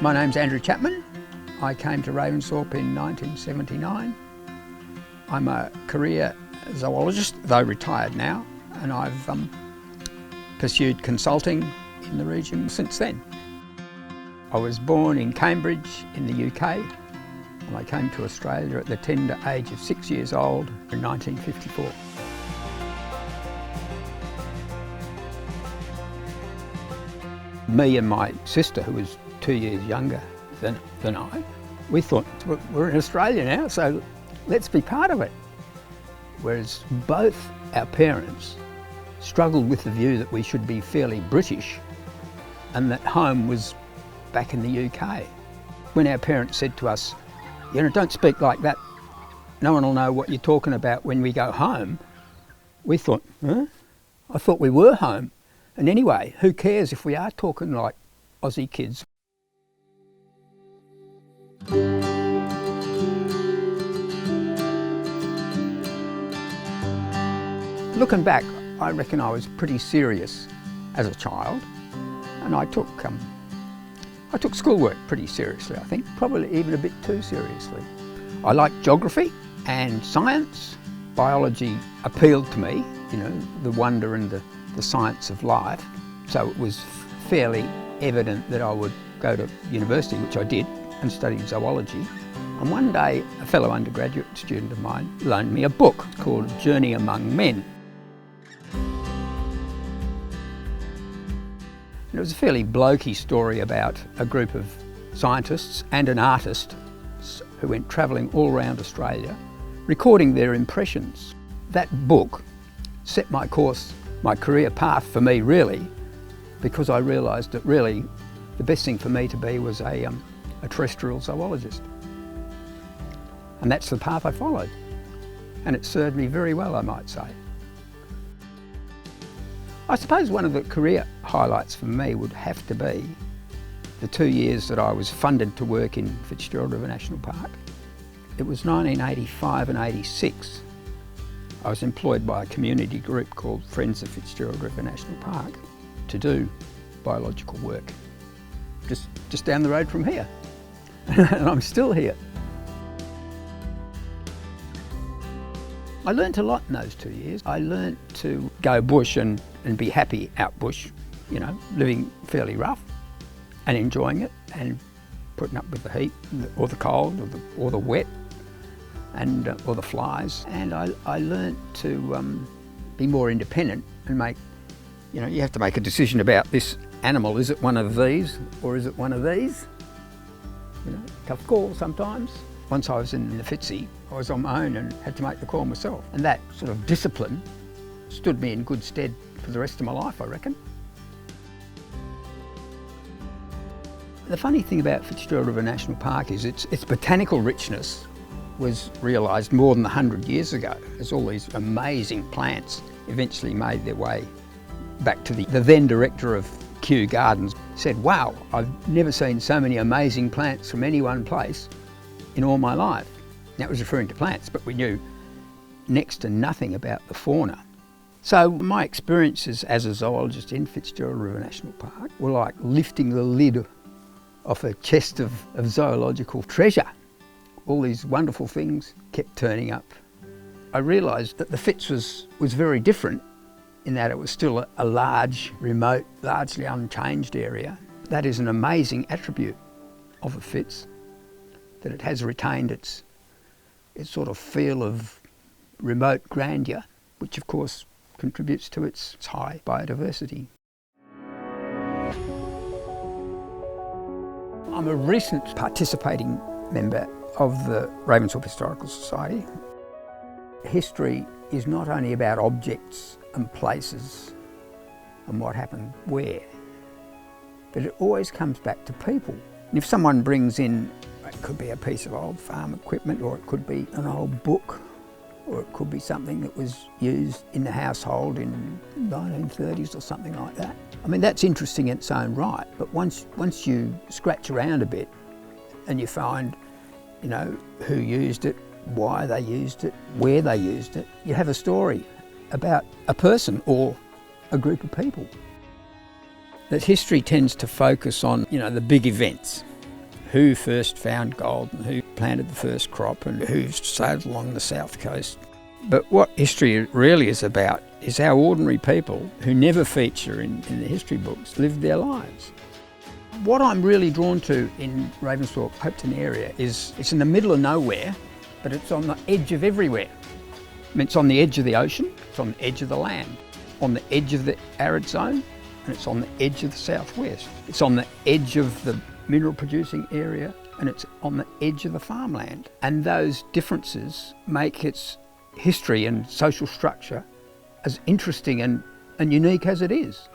My name's Andrew Chapman. I came to Ravensthorpe in 1979. I'm a career zoologist, though retired now, and I've pursued consulting in the region since then. I was born in Cambridge in the UK, and I came to Australia at the tender age of 6 years old in 1954. Me and my sister, who was 2 years younger than I, we thought, we're in Australia now, so let's be part of it. Whereas both our parents struggled with the view that we should be fairly British and that home was back in the UK. When our parents said to us, you know, don't speak like that, no one will know what you're talking about when we go home, we thought, huh? I thought we were home. And anyway, who cares if we are talking like Aussie kids? Looking back, I reckon I was pretty serious as a child, and I took schoolwork pretty seriously, I think, probably even a bit too seriously. I liked geography and science. Biology appealed to me, you know, the wonder and the science of life. So it was fairly evident that I would go to university, which I did, and studied zoology. And one day, a fellow undergraduate student of mine loaned me a book called Journey Among Men. It was a fairly blokey story about a group of scientists and an artist who went travelling all around Australia, recording their impressions. That book set my course, my career path for me, really, because I realised that really the best thing for me to be was a terrestrial zoologist. And that's the path I followed. And it served me very well, I might say. I suppose one of the career highlights for me would have to be the 2 years that I was funded to work in Fitzgerald River National Park. It was 1985 and 86. I was employed by a community group called Friends of Fitzgerald River National Park to do biological work, just down the road from here. And I'm still here. I learnt a lot in those 2 years. I learnt to go bush and be happy out bush, you know, living fairly rough and enjoying it and putting up with the heat or the cold or the wet and or the flies. And I learnt to be more independent and make, you know, you have to make a decision about this animal. Is it one of these or is it one of these? You know, tough call sometimes. Once I was in the Fitzy, I was on my own and had to make the call myself. And that sort of discipline stood me in good stead for the rest of my life, I reckon. The funny thing about Fitzgerald River National Park is its botanical richness was realised more than 100 years ago, as all these amazing plants eventually made their way back to the then director of Kew Gardens. Said, wow, I've never seen so many amazing plants from any one place in all my life. That was referring to plants, but we knew next to nothing about the fauna. So my experiences as a zoologist in Fitzgerald River National Park were like lifting the lid off a chest of zoological treasure. All these wonderful things kept turning up. I realised that the Fitz was very different in that it was still a large, remote, largely unchanged area. That is an amazing attribute of the Fitz, that it has retained its sort of feel of remote grandeur, which of course contributes to its high biodiversity. I'm a recent participating member of the Ravensthorpe Historical Society. History is not only about objects and places and what happened where, but it always comes back to people. And if someone brings in, it could be a piece of old farm equipment, or it could be an old book, or it could be something that was used in the household in the 1930s or something like that. I mean, that's interesting in its own right, but once you scratch around a bit and you find, you know, who used it, why they used it, where they used it, you have a story about a person or a group of people. That history tends to focus on, you know, the big events, who first found gold and who planted the first crop and who sailed along the south coast. But what history really is about is how ordinary people who never feature in the history books lived their lives. What I'm really drawn to in Ravensthorpe, Hopetoun area is it's in the middle of nowhere, but it's on the edge of everywhere. I mean, it's on the edge of the ocean, it's on the edge of the land, on the edge of the arid zone, and it's on the edge of the southwest. It's on the edge of the mineral producing area, and it's on the edge of the farmland. And those differences make its history and social structure as interesting and unique as it is.